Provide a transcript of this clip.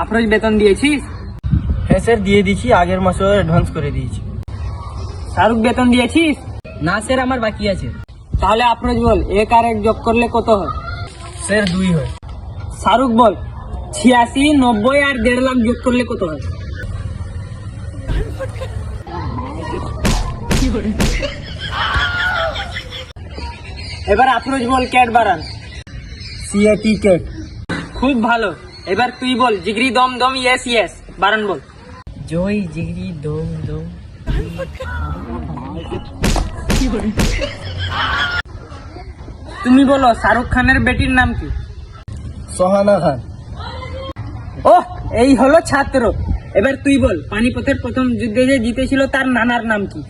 আফরোজ বেতন দিয়েছিস? হ্যাঁ স্যার দিয়ে দিয়েছি, আগের মাসে অ্যাডভান্স করে দিয়েছি। শাহরুখ বেতন দিয়েছিস? না স্যার, আমার বাকি আছে। তাহলে আফরোজ বল 1 আর 1 যোগ করলে কত হয়? স্যার 2 হয়। শাহরুখ বল 86, 90 আর 1.5 লাখ যোগ করলে কত হয়? এবার আফরোজ বল ক্যাট বাড়ান। CAT cat. খুব ভালো। এবার তুই বল জিগরি দম দম ইয়েস ইয়েস বাড়ান বল। জয় জিগরি দম দম। তুমি বলো শাহরুখ খানের বেটির নাম কি? সোহানা খান। ওহ, এই হলো ছাত্র। এবার তুই বল পানিপথের প্রথম যুদ্ধে যে জিতেছিল তার নানার নাম কি?